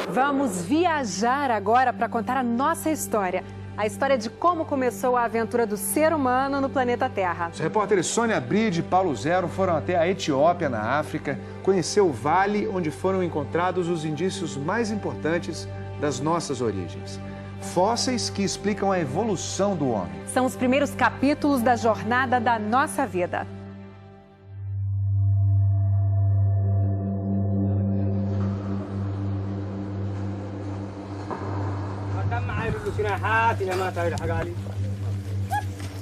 Vamos viajar agora para contar a nossa história. A história de como começou a aventura do ser humano no planeta Terra. Os repórteres Sônia Bride e Paulo Zero foram até a Etiópia, na África, conhecer o vale onde foram encontrados os indícios mais importantes das nossas origens. Fósseis que explicam a evolução do homem. São os primeiros capítulos da jornada da nossa vida.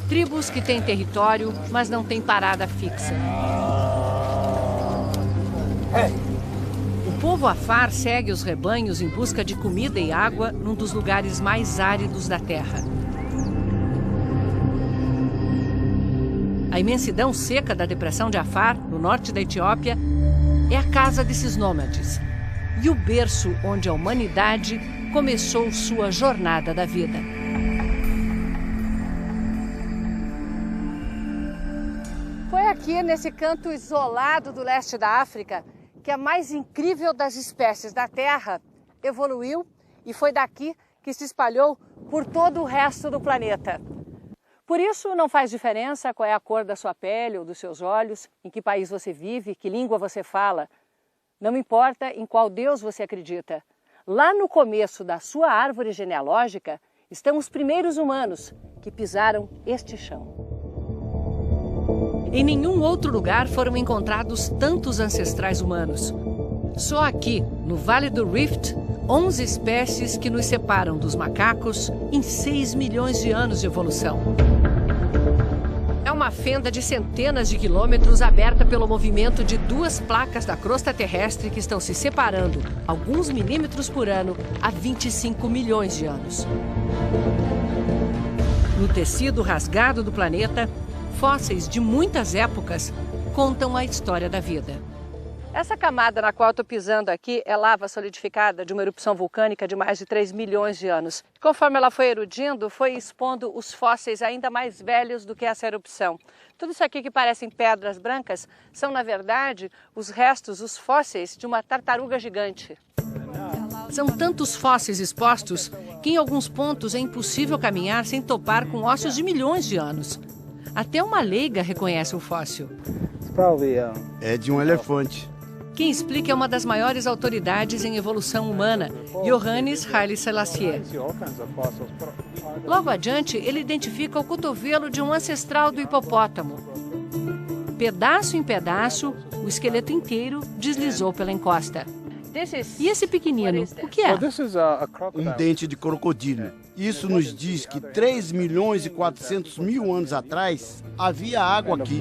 Tribos que têm território, mas não têm parada fixa. O povo Afar segue os rebanhos em busca de comida e água num dos lugares mais áridos da terra. A imensidão seca da depressão de Afar, no norte da Etiópia, é a casa desses nômades e o berço onde a humanidade começou sua jornada da vida. Foi aqui, nesse canto isolado do leste da África, que a mais incrível das espécies da Terra evoluiu e foi daqui que se espalhou por todo o resto do planeta. Por isso, não faz diferença qual é a cor da sua pele ou dos seus olhos, em que país você vive, que língua você fala. Não importa em qual Deus você acredita. Lá no começo da sua árvore genealógica estão os primeiros humanos que pisaram este chão. Em nenhum outro lugar foram encontrados tantos ancestrais humanos. Só aqui, no Vale do Rift, 11 espécies que nos separam dos macacos em 6 milhões de anos de evolução. É uma fenda de centenas de quilômetros aberta pelo movimento de duas placas da crosta terrestre que estão se separando, alguns milímetros por ano, há 25 milhões de anos. No tecido rasgado do planeta, fósseis de muitas épocas contam a história da vida. Essa camada na qual eu estou pisando aqui é lava solidificada de uma erupção vulcânica de mais de 3 milhões de anos. Conforme ela foi erudindo, foi expondo os fósseis ainda mais velhos do que essa erupção. Tudo isso aqui que parecem pedras brancas são, na verdade, os restos, os fósseis de uma tartaruga gigante. São tantos fósseis expostos que em alguns pontos é impossível caminhar sem topar com ossos de milhões de anos. Até uma leiga reconhece o fóssil. É de um elefante. Quem explica é uma das maiores autoridades em evolução humana, Johannes Haile Selassie. Logo adiante, ele identifica o cotovelo de um ancestral do hipopótamo. Pedaço em pedaço, o esqueleto inteiro deslizou pela encosta. E esse pequenino, o que é? Um dente de crocodilo. Isso nos diz que 3 milhões e 400 mil anos atrás havia água aqui.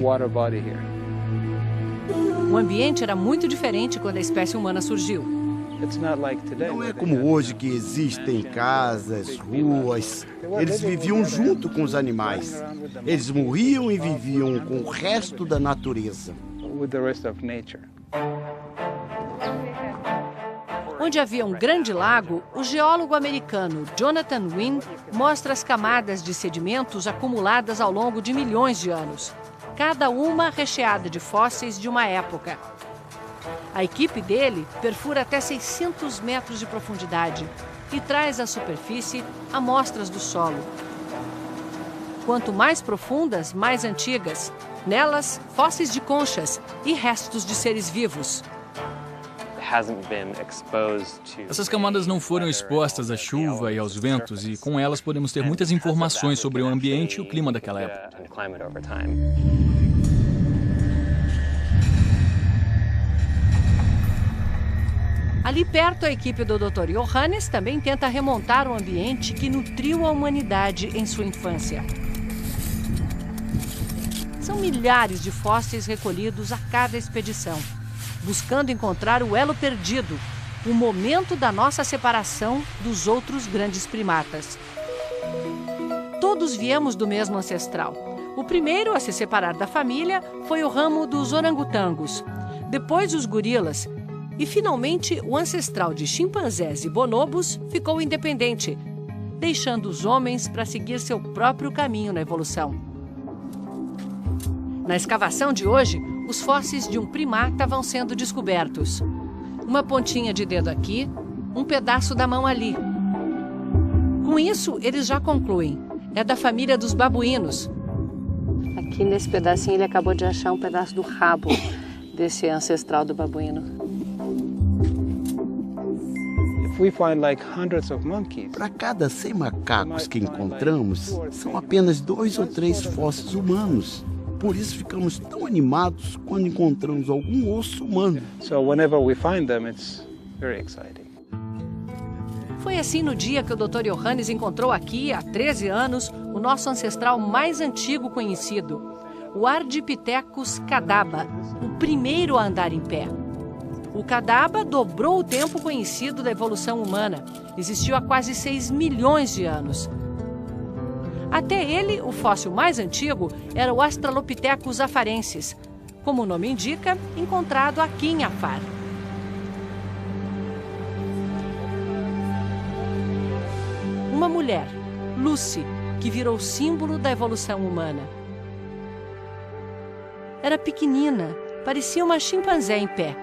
O ambiente era muito diferente quando a espécie humana surgiu. Não é como hoje que existem casas, ruas. Eles viviam junto com os animais. Eles morriam e viviam com o resto da natureza. Onde havia um grande lago, o geólogo americano Jonathan Wynn mostra as camadas de sedimentos acumuladas ao longo de milhões de anos, cada uma recheada de fósseis de uma época. A equipe dele perfura até 600 metros de profundidade e traz à superfície amostras do solo. Quanto mais profundas, mais antigas. Nelas, fósseis de conchas e restos de seres vivos. Essas camadas não foram expostas à chuva e aos ventos, e com elas podemos ter muitas informações sobre o ambiente e o clima daquela época. Ali perto, a equipe do Dr. Johannes também tenta remontar o ambiente que nutriu a humanidade em sua infância. São milhares de fósseis recolhidos a cada expedição, buscando encontrar o elo perdido, o momento da nossa separação dos outros grandes primatas. Todos viemos do mesmo ancestral. O primeiro a se separar da família foi o ramo dos orangotangos, depois os gorilas, e finalmente o ancestral de chimpanzés e bonobos ficou independente, deixando os homens para seguir seu próprio caminho na evolução. Na escavação de hoje, os fósseis de um primata vão sendo descobertos. Uma pontinha de dedo aqui, um pedaço da mão ali. Com isso, eles já concluem. É da família dos babuínos. Aqui nesse pedacinho ele acabou de achar um pedaço do rabo desse ancestral do babuíno. Para cada 100 macacos que encontramos, são apenas 2 ou 3 fósseis humanos. Por isso ficamos tão animados quando encontramos algum osso humano. Foi assim no dia que o Dr. Johannes encontrou aqui, há 13 anos, o nosso ancestral mais antigo conhecido, o Ardipithecus cadaba, o primeiro a andar em pé. O cadaba dobrou o tempo conhecido da evolução humana. Existiu há quase 6 milhões de anos. Até ele, o fóssil mais antigo era o Australopithecus afarensis, como o nome indica, encontrado aqui em Afar. Uma mulher, Lucy, que virou símbolo da evolução humana. Era pequenina, parecia uma chimpanzé em pé.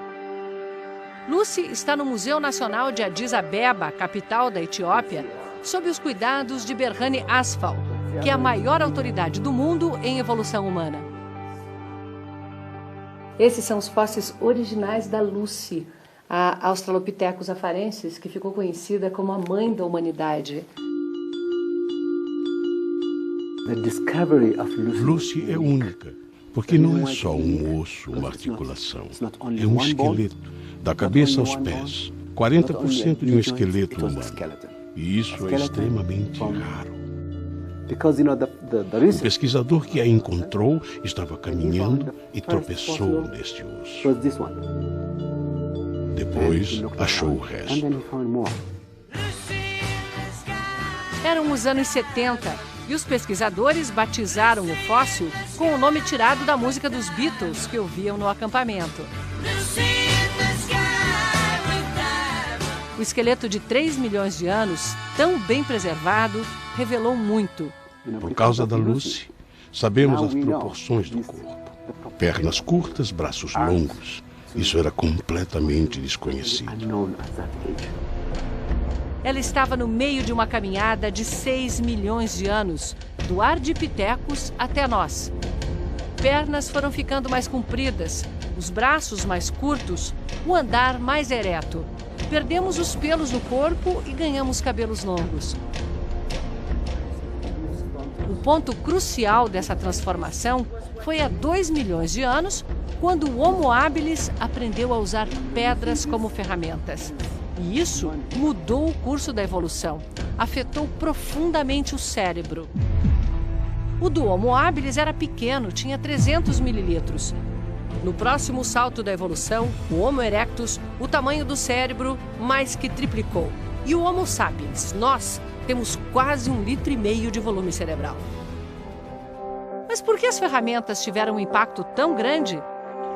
Lucy está no Museu Nacional de Addis Abeba, capital da Etiópia, sob os cuidados de Berhane Asfaw, que é a maior autoridade do mundo em evolução humana. Esses são os fósseis originais da Lucy, a Australopithecus afarensis, que ficou conhecida como a mãe da humanidade. Lucy é única, porque não é só um osso, uma articulação. É um esqueleto, da cabeça aos pés. 40% de um esqueleto humano. E isso é extremamente raro. O pesquisador que a encontrou estava caminhando e tropeçou neste osso. Depois achou o resto. Eram os anos 70 e os pesquisadores batizaram o fóssil com o nome tirado da música dos Beatles que ouviam no acampamento. O esqueleto de 3 milhões de anos, tão bem preservado, revelou muito. Por causa da Lucy, sabemos as proporções do corpo. Pernas curtas, braços longos. Isso era completamente desconhecido. Ela estava no meio de uma caminhada de 6 milhões de anos, do Ardipithecus até nós. Pernas foram ficando mais compridas, os braços mais curtos, o andar mais ereto. Perdemos os pelos no corpo e ganhamos cabelos longos. O ponto crucial dessa transformação foi há 2 milhões de anos, quando o Homo habilis aprendeu a usar pedras como ferramentas. E isso mudou o curso da evolução, afetou profundamente o cérebro. O do Homo habilis era pequeno, tinha 300 mililitros. No próximo salto da evolução, o Homo erectus, o tamanho do cérebro mais que triplicou. E o Homo sapiens, nós, temos quase 1,5 litro de volume cerebral. Mas por que as ferramentas tiveram um impacto tão grande?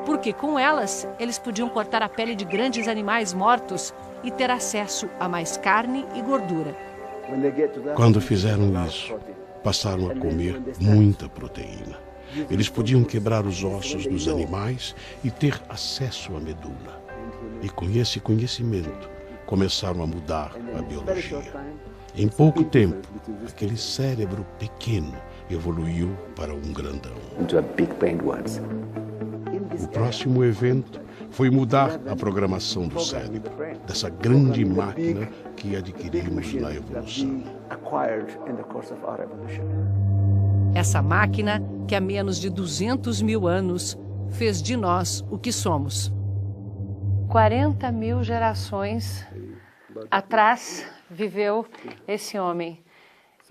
Porque com elas, eles podiam cortar a pele de grandes animais mortos e ter acesso a mais carne e gordura. Quando fizeram isso, passaram a comer muita proteína. Eles podiam quebrar os ossos dos animais e ter acesso à medula. E com esse conhecimento, começaram a mudar a biologia. Em pouco tempo, aquele cérebro pequeno evoluiu para um grandão. O próximo evento foi mudar a programação do cérebro, dessa grande máquina que adquirimos na evolução. Essa máquina, que há menos de 200 mil anos, fez de nós o que somos. 40 mil gerações atrás viveu esse homem,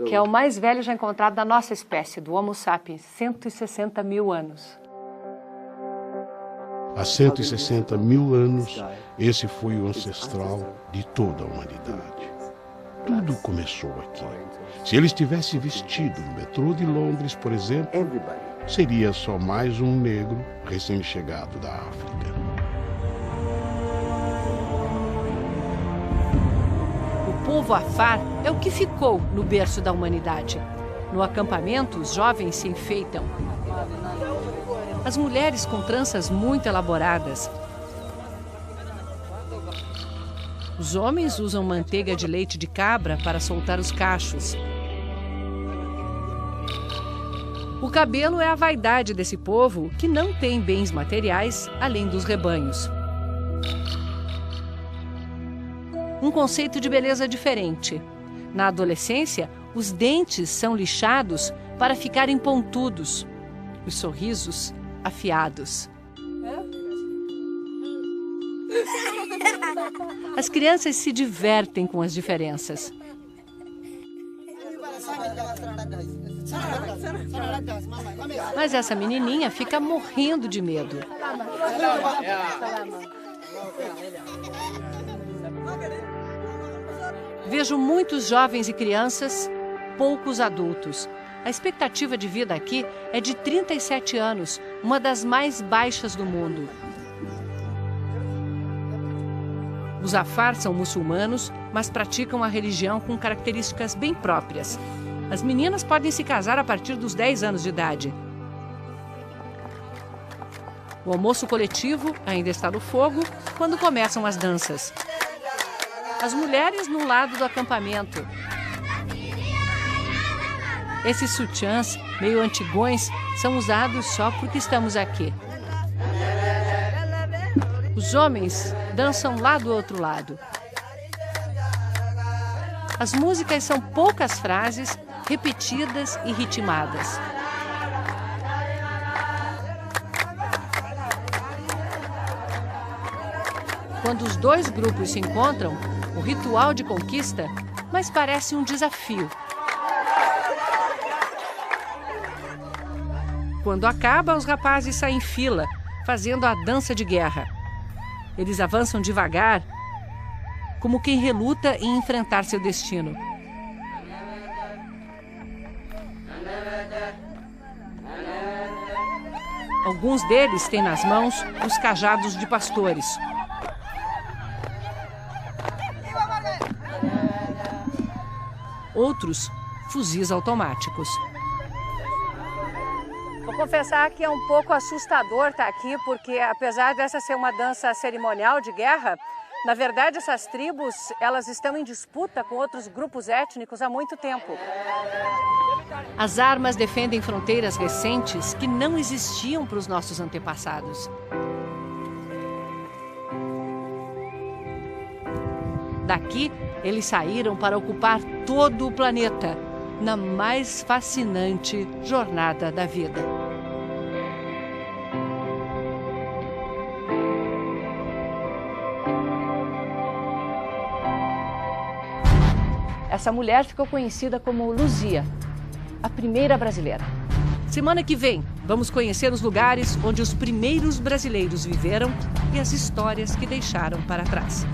que é o mais velho já encontrado da nossa espécie, do Homo sapiens, 160 mil anos. Há 160 mil anos, esse foi o ancestral de toda a humanidade. Tudo começou aqui. Se ele estivesse vestido no metrô de Londres, por exemplo, seria só mais um negro recém-chegado da África. O povo Afar é o que ficou no berço da humanidade. No acampamento, os jovens se enfeitam. As mulheres com tranças muito elaboradas. Os homens usam manteiga de leite de cabra para soltar os cachos. O cabelo é a vaidade desse povo que não tem bens materiais além dos rebanhos. Um conceito de beleza diferente. Na adolescência, os dentes são lixados para ficarem pontudos, os sorrisos afiados. As crianças se divertem com as diferenças. Mas essa menininha fica morrendo de medo. Vejo muitos jovens e crianças, poucos adultos. A expectativa de vida aqui é de 37 anos, uma das mais baixas do mundo. Os Afar são muçulmanos, mas praticam a religião com características bem próprias. As meninas podem se casar a partir dos 10 anos de idade. O almoço coletivo ainda está no fogo quando começam as danças. As mulheres no lado do acampamento. Esses sutiãs, meio antigões, são usados só porque estamos aqui. Os homens dançam lá do outro lado. As músicas são poucas frases, repetidas e ritmadas. Quando os dois grupos se encontram, o ritual de conquista, mas parece um desafio. Quando acaba, os rapazes saem em fila, fazendo a dança de guerra. Eles avançam devagar, como quem reluta em enfrentar seu destino. Alguns deles têm nas mãos os cajados de pastores. Outros, fuzis automáticos. Vou confessar que é um pouco assustador estar aqui, porque apesar dessa ser uma dança cerimonial de guerra, na verdade essas tribos, elas estão em disputa com outros grupos étnicos há muito tempo. As armas defendem fronteiras recentes que não existiam para os nossos antepassados. Daqui, eles saíram para ocupar todo o planeta, na mais fascinante jornada da vida. Essa mulher ficou conhecida como Luzia, a primeira brasileira. Semana que vem, vamos conhecer os lugares onde os primeiros brasileiros viveram e as histórias que deixaram para trás.